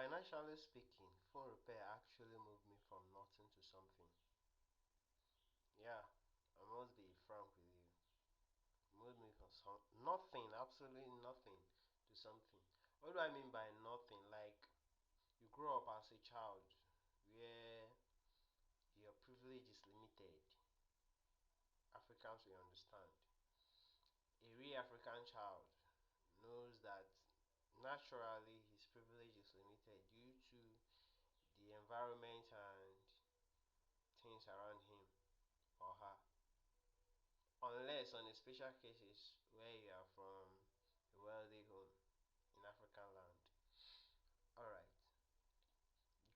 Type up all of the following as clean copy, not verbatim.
financially speaking, phone repair actually moved me from nothing to something. Yeah, I must be frank with you. Moved me from nothing, absolutely nothing, to something. What do I mean by nothing? Like, you grow up as a child where your privilege is limited. Africans will understand. A real African child knows that naturally his privilege is limited due to the environment and things around him or her. Unless on a special cases where you are from a wealthy home in African land. Alright.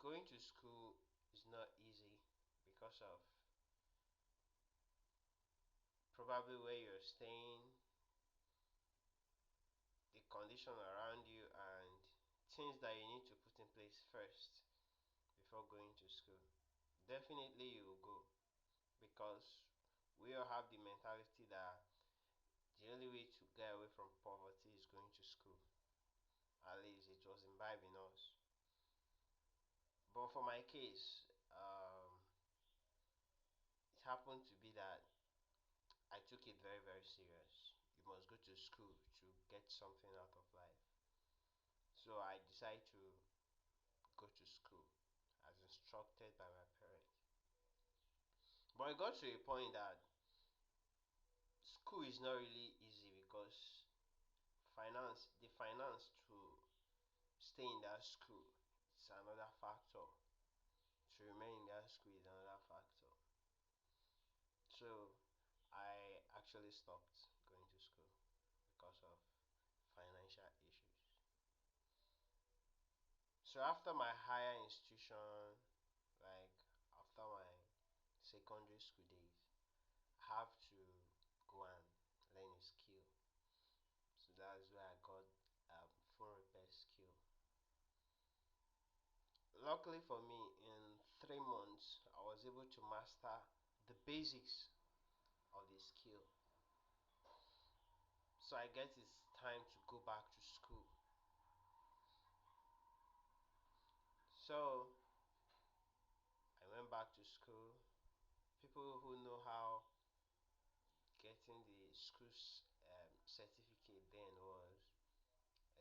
Going to school is not easy because of probably where you're staying, the condition around you, and things that you need to put in place first before going to school. Definitely you will go because we all have the mentality that the only way to get away from poverty is going to school. At least it was imbibed in us. But for my case, it happened to be that I took it very, very serious. You must go to school to get something out of life. So I decided to go to school as instructed by my parents. But it got to a point that school is not really easy because the finance to stay in that school is another factor. To remain in that school is another factor. So I actually stopped going to school because of financial issues. So after my higher institution, like after my secondary school days, I have to go and learn a skill. So that's where I got phone repair skill. Luckily for me, in 3 months, I was able to master the basics of the skill. So I guess it's time to go back to school. So I went back to school. People who know how getting the school's certificate then was,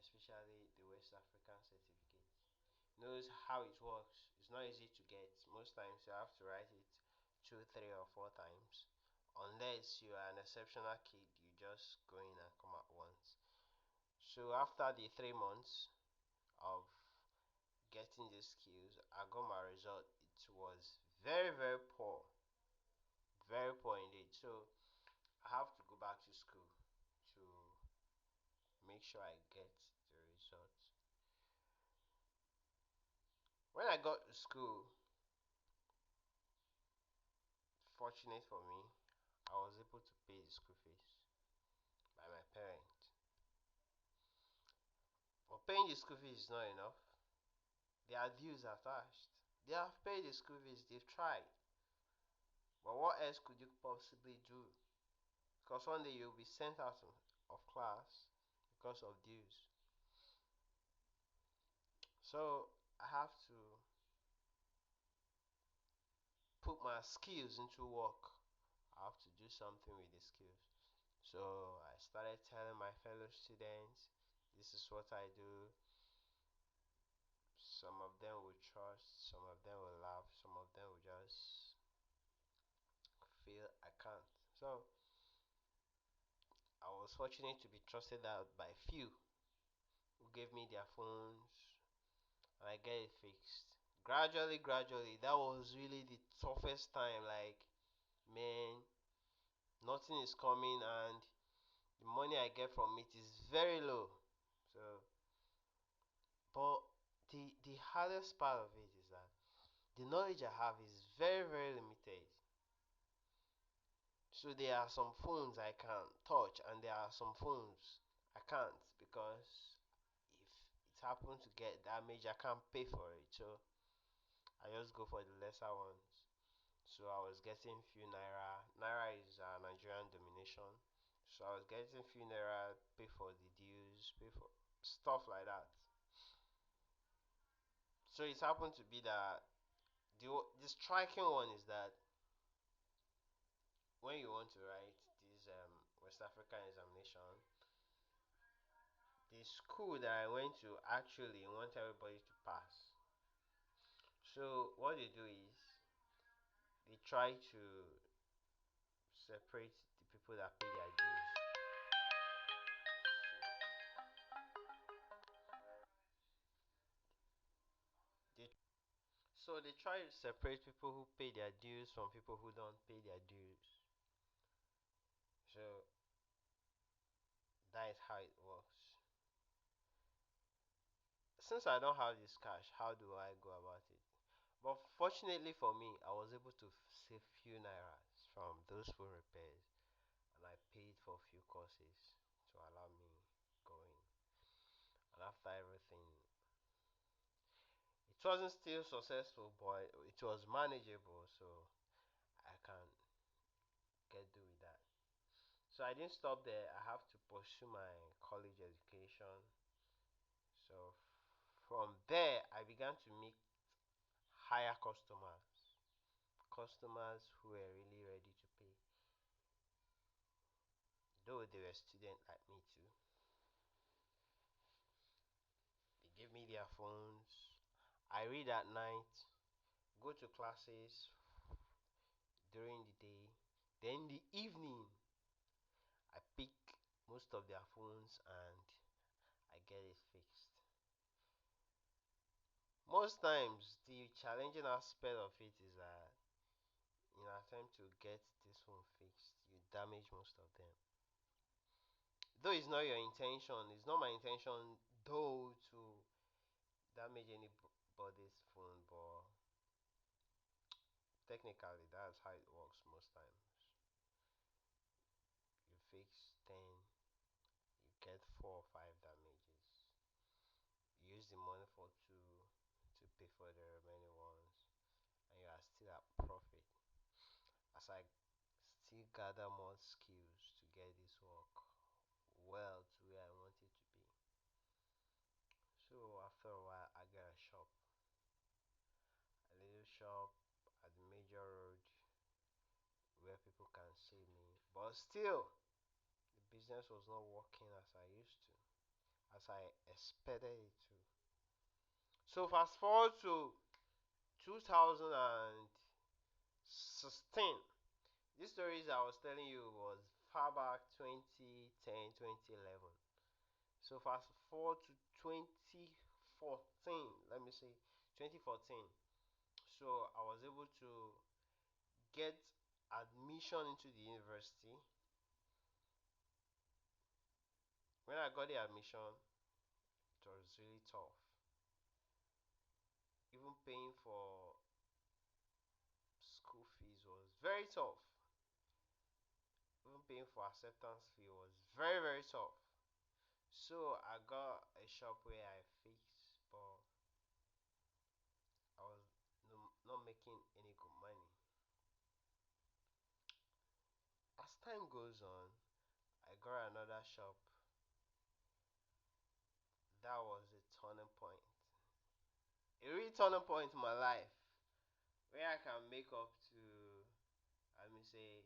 especially the West African certificate, knows how it works. It's not easy to get. Most times you have to write it two, three, or four times. Unless you are an exceptional kid, you just go in and come out once. So after the 3 months of getting these skills, I got my result. It was very, very poor indeed. So I have to go back to school to make sure I get the results. When I got to school, fortunate for me, I was able to pay the school fees by my parents. But paying the school fees is not enough. There are dues attached. They have paid the school fees, they've tried. But what else could you possibly do? Because one day you'll be sent out of class because of dues. So I have to put my skills into work. I have to do something with the skills. So I started telling my fellow students, this is what I do. Some of them will trust, some of them will laugh, some of them will just feel I can't. So I was fortunate to be trusted out by few who gave me their phones and I get it fixed. Gradually, that was really the toughest time. Like, man, nothing is coming and the money I get from it is very low. So, but the hardest part of it is that the knowledge I have is very, very limited. So there are some phones I can touch and there are some phones I can't because if it happens to get damaged I can't pay for it. So I just go for the lesser ones. So I was getting few naira. Naira is a Nigerian domination. So I was getting few naira, pay for the dues, pay for stuff like that. So it's happened to be that the striking one is that when you want to write this West African examination, the school that I went to actually want everybody to pass. So what they do is they try to separate the people that pay their dues. They, so they try to separate people who pay their dues from people who don't pay their dues. So that is how it works. Since I don't have this cash, how do I go about it? But fortunately for me, I was able to save few nairas from those phone repairs, and I paid for a few courses to allow me going. And after everything, it wasn't still successful, but it was manageable, so I can get do with that. So I didn't stop there. I have to pursue my college education. So from there, I began to meet higher customers who were really ready to pay, though they were students like me too. They gave me their phones. I read at night, go to classes during the day. Then in the evening, I pick most of their phones and I get it fixed. Most times, the challenging aspect of it is that in an attempt to get this phone fixed, you damage most of them. Though it's not your intention, it's not my intention, though, to damage anybody's phone, but technically, that's how it works most times. You fix 10, you get 4 or 5 damages. You use the money for two to pay for the remaining ones, and you are still at profit. As I still gather more skills to get this work well to where I want it to be. So after a while, I got a shop, a little shop at the major road where people can see me. But still, the business was not working as I used to, as I expected it to. So fast forward to 2016. These stories I was telling you was far back 2010, 2011. So fast forward to 2014. Let me say 2014. So I was able to get admission into the university. When I got the admission, it was really tough. Even paying for school fees was very tough. Even paying for acceptance fee was very very tough. So I got a shop where I fixed, but I was not making any good money. As time goes on, I got another shop. That was a turning point. A real turning point in my life where I can make up to, let me say,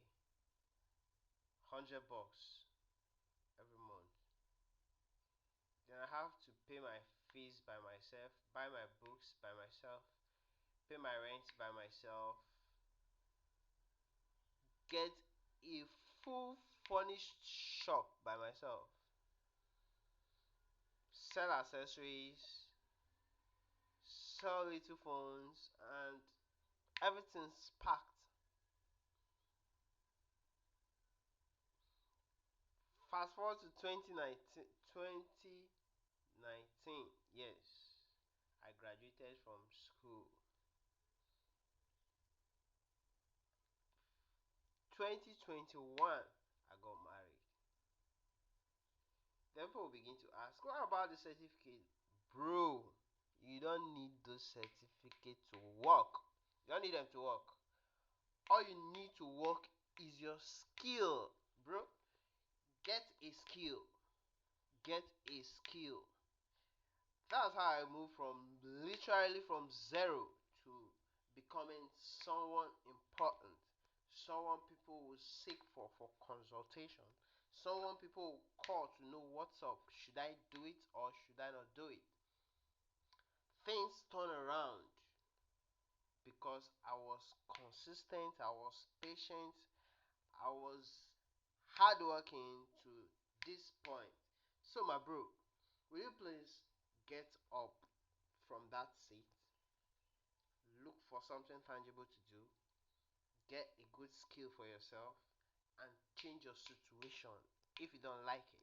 $100 every month. Then I have to pay my fees by myself, buy my books by myself, pay my rent by myself, get a full furnished shop by myself, sell accessories, sell little phones, and everything's packed. Fast forward to 2019, 2019, yes, I graduated from school. 2021, I got married. Then people will begin to ask, what about the certificate? Bro, you don't need those certificates to work. You don't need them to work. All you need to work is your skill, bro. Get a skill. Get a skill. That's how I moved from literally from zero to becoming someone important, someone people will seek for consultation, someone people will call to know what's up. Should I do it or should I not do it? Things turn around because I was consistent, I was patient, I was hardworking to this point. So, my bro, will you please get up from that seat, look for something tangible to do, get a good skill for yourself, and change your situation if you don't like it?